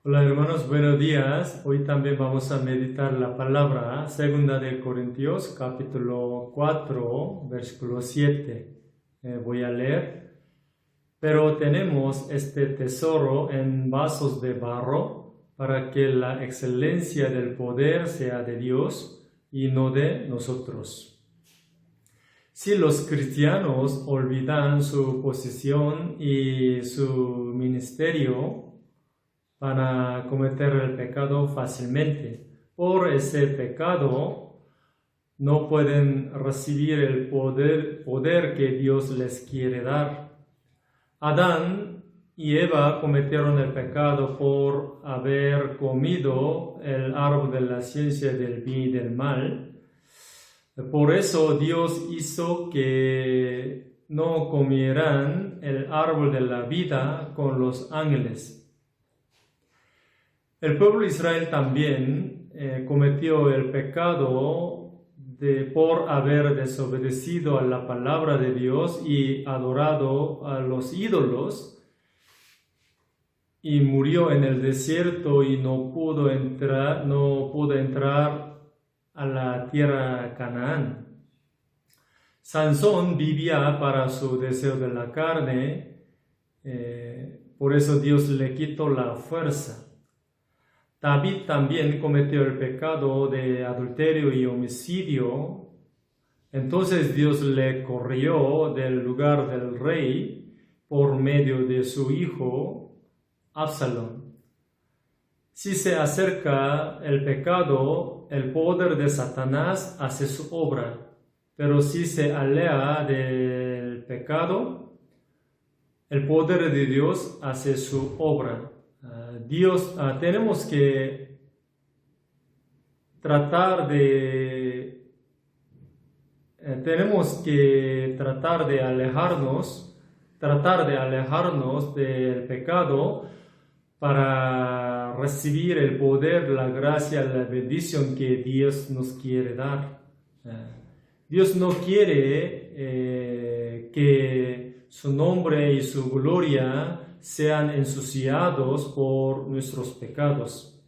Hola hermanos, buenos días. Hoy también vamos a meditar la palabra, Segunda de Corintios, capítulo 4, versículo 7. Voy a leer. Pero tenemos este tesoro en vasos de barro para que la excelencia del poder sea de Dios y no de nosotros. Si los cristianos olvidan su posición y su ministerio, van a cometer el pecado fácilmente. Por ese pecado no pueden recibir el poder que Dios les quiere dar. Adán y Eva cometieron el pecado por haber comido el árbol de la ciencia del bien y del mal. Por eso Dios hizo que no comieran el árbol de la vida con los ángeles. El pueblo de Israel también cometió el pecado por haber desobedecido a la palabra de Dios y adorado a los ídolos, y murió en el desierto y no pudo entrar a la tierra Canaán. Sansón vivía para su deseo de la carne, por eso Dios le quitó la fuerza. David también cometió el pecado de adulterio y homicidio. Entonces Dios le corrió del lugar del rey por medio de su hijo Absalón. Si se acerca el pecado, el poder de Satanás hace su obra, pero si se aleja del pecado, el poder de Dios hace su obra. Tenemos que tratar de alejarnos del pecado para recibir el poder, la gracia, la bendición que Dios nos quiere dar. Dios no quiere que su nombre y su gloria sean ensuciados por nuestros pecados.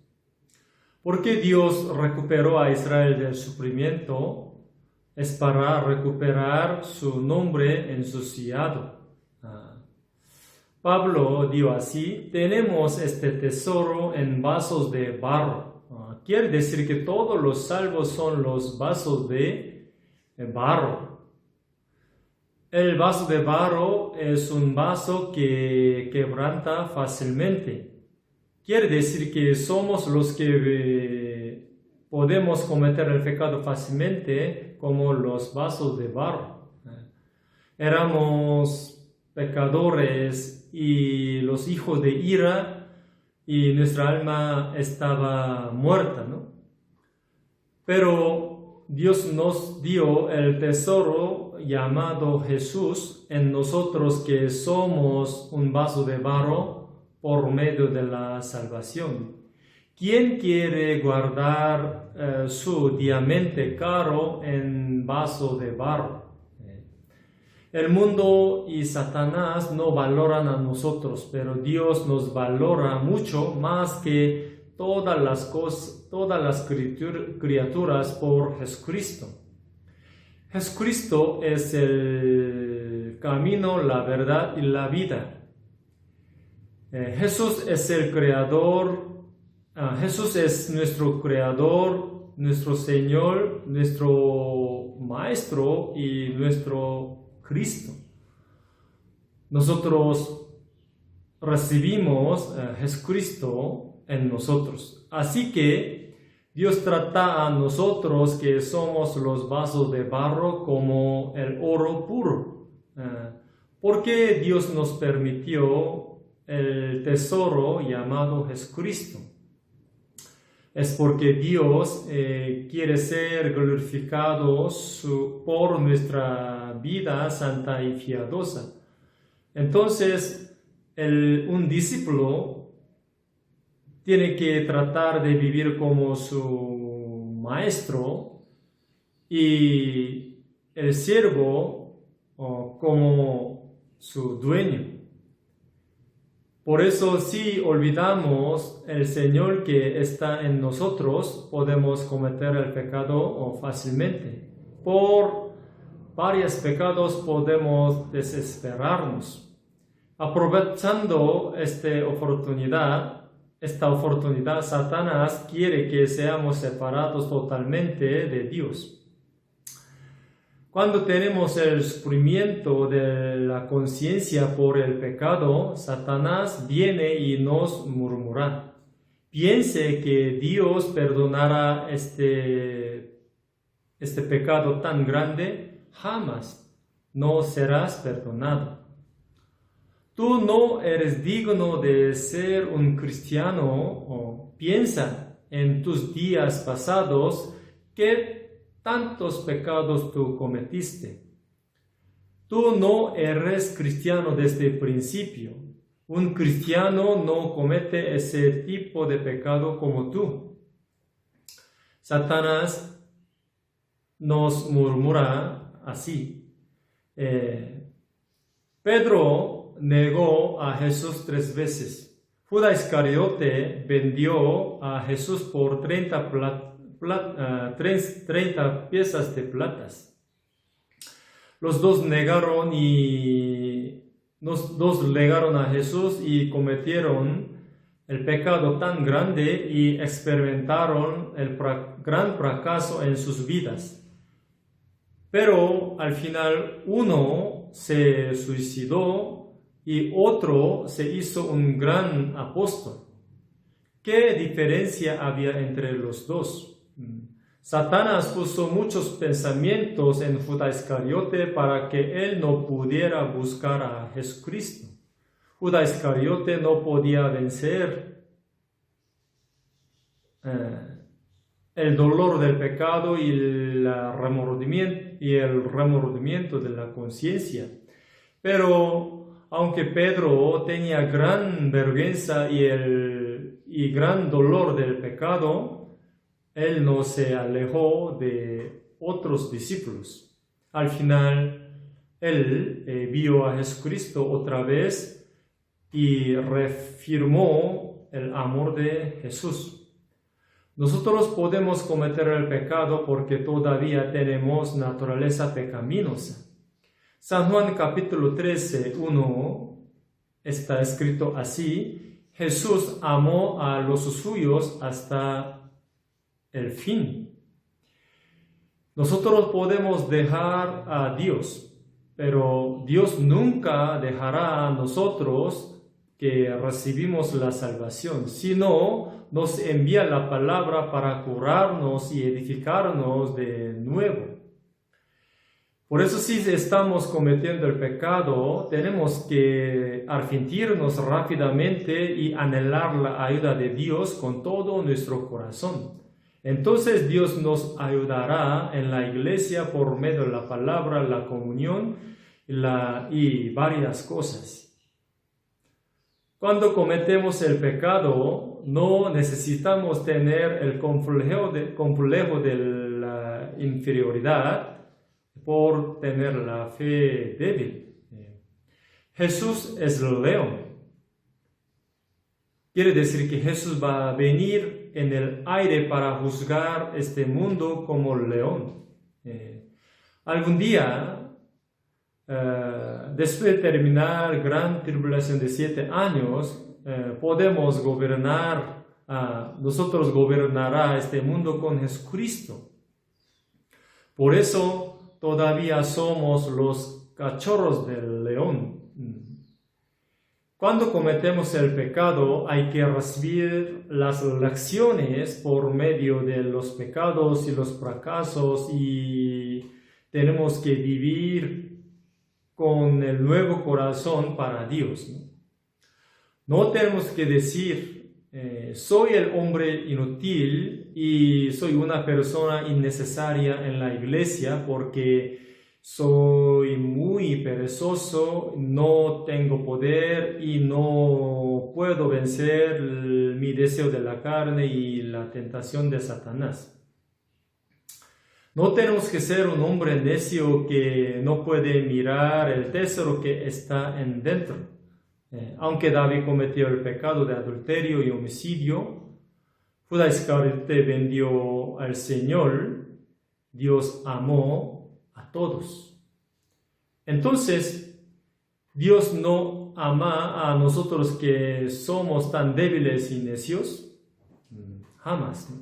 Porque Dios recuperó a Israel del sufrimiento, es para recuperar su nombre ensuciado. Pablo dijo así: tenemos este tesoro en vasos de barro. Quiere decir que todos los salvos son los vasos de barro. El vaso de barro es un vaso que quebranta fácilmente. Quiere decir que somos los que podemos cometer el pecado fácilmente, como los vasos de barro. Éramos pecadores y los hijos de ira, y nuestra alma estaba muerta, ¿no? Pero Dios nos dio el tesoro llamado Jesús en nosotros, que somos un vaso de barro por medio de la salvación. ¿Quién quiere guardar su diamante caro en vaso de barro? El mundo y Satanás no valoran a nosotros, pero Dios nos valora mucho más que todas las criaturas por Jesucristo. Jesucristo es el camino, la verdad y la vida. Jesús es el creador. Jesús es nuestro creador, nuestro Señor, nuestro Maestro y nuestro Cristo. Nosotros recibimos a Jesucristo en nosotros. Así que Dios trata a nosotros, que somos los vasos de barro, como el oro puro. Porque Dios nos permitió el tesoro llamado Jesucristo. Es porque Dios quiere ser glorificado por nuestra vida santa y piadosa. Entonces, un discípulo tiene que tratar de vivir como su maestro, y el siervo como su dueño. Por eso, si olvidamos el Señor que está en nosotros, podemos cometer el pecado fácilmente. Por varios pecados podemos desesperarnos. Aprovechando esta oportunidad, Satanás quiere que seamos separados totalmente de Dios. Cuando tenemos el sufrimiento de la conciencia por el pecado, Satanás viene y nos murmura. Piense que Dios perdonará este pecado tan grande, jamás no serás perdonado. Tú no eres digno de ser un cristiano, o piensa en tus días pasados que tantos pecados tú cometiste. Tú no eres cristiano desde el principio. Un cristiano no comete ese tipo de pecado como tú. Satanás nos murmura así. Pedro negó a Jesús 3 veces. Judas Iscariote vendió a Jesús por 30 piezas de plata. Los dos negaron a Jesús y cometieron el pecado tan grande y experimentaron el gran fracaso en sus vidas. Pero al final uno se suicidó y otro se hizo un gran apóstol. ¿Qué diferencia había entre los dos? Satanás puso muchos pensamientos en Judas Iscariote para que él no pudiera buscar a Jesucristo. Judas Iscariote no podía vencer el dolor del pecado y el remordimiento de la conciencia. Pero aunque Pedro tenía gran vergüenza y gran dolor del pecado, él no se alejó de otros discípulos. Al final, él vio a Jesucristo otra vez y reafirmó el amor de Jesús. Nosotros podemos cometer el pecado porque todavía tenemos naturaleza pecaminosa. San Juan capítulo 13, 1 está escrito así: Jesús amó a los suyos hasta el fin. Nosotros podemos dejar a Dios, pero Dios nunca dejará a nosotros que recibimos la salvación, sino nos envía la palabra para curarnos y edificarnos de nuevo. Por eso, si estamos cometiendo el pecado, tenemos que arrepentirnos rápidamente y anhelar la ayuda de Dios con todo nuestro corazón. Entonces Dios nos ayudará en la iglesia por medio de la palabra, la comunión y varias cosas. Cuando cometemos el pecado, no necesitamos tener el complejo de la inferioridad por tener la fe débil. Jesús es el león. Quiere decir que Jesús va a venir en el aire para juzgar este mundo como león. Algún día, después de terminar gran tribulación de 7 años, podemos gobernar, nosotros gobernará este mundo con Jesucristo. Por eso todavía somos los cachorros del león. Cuando cometemos el pecado, hay que recibir las lecciones por medio de los pecados y los fracasos, y tenemos que vivir con el nuevo corazón para Dios. No tenemos que decir, soy el hombre inútil y soy una persona innecesaria en la iglesia porque soy muy perezoso, no tengo poder y no puedo vencer mi deseo de la carne y la tentación de Satanás. No tenemos que ser un hombre necio que no puede mirar el tesoro que está en dentro. Aunque David cometió el pecado de adulterio y homicidio, Judas Iscariote vendió al Señor. Dios amó a todos. Entonces, Dios no ama a nosotros que somos tan débiles y necios. Jamás.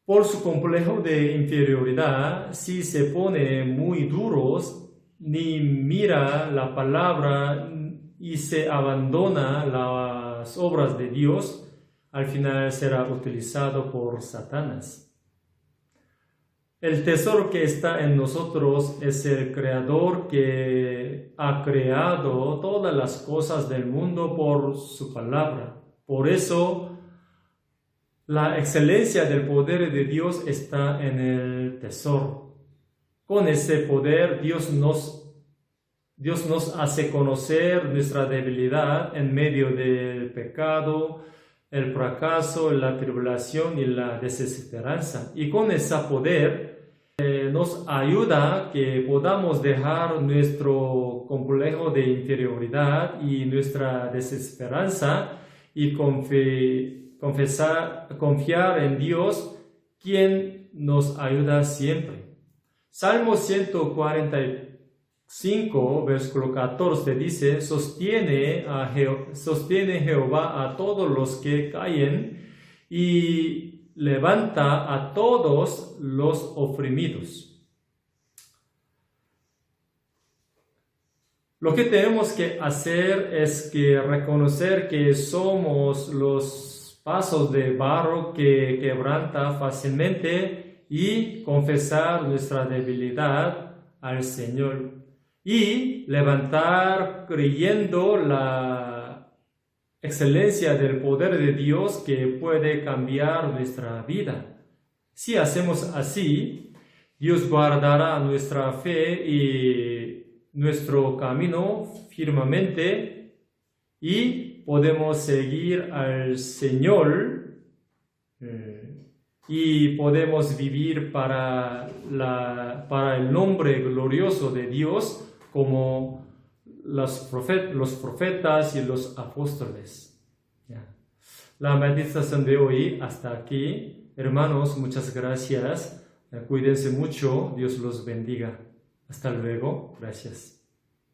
Por su complejo de inferioridad, si se pone muy duros, ni mira la palabra y se abandona las obras de Dios, al final será utilizado por Satanás. El tesoro que está en nosotros es el Creador que ha creado todas las cosas del mundo por su palabra. Por eso, la excelencia del poder de Dios está en el tesoro. Con ese poder, Dios nos hace conocer nuestra debilidad en medio del pecado, el fracaso, la tribulación y la desesperanza. Y con ese poder nos ayuda que podamos dejar nuestro complejo de inferioridad y nuestra desesperanza y confiar en Dios, quien nos ayuda siempre. Salmo 145, versículo 14 dice: sostiene Jehová a todos los que caen y levanta a todos los oprimidos. Lo que tenemos que hacer es que reconocer que somos los vasos de barro que quebranta fácilmente y confesar nuestra debilidad al Señor y levantar creyendo la excelencia del poder de Dios que puede cambiar nuestra vida. Si hacemos así, Dios guardará nuestra fe y nuestro camino firmemente y podemos seguir al Señor y podemos vivir para el nombre glorioso de Dios como los profetas y los apóstoles. La meditación de hoy hasta aquí. Hermanos, muchas gracias. Cuídense mucho. Dios los bendiga. Hasta luego. Gracias.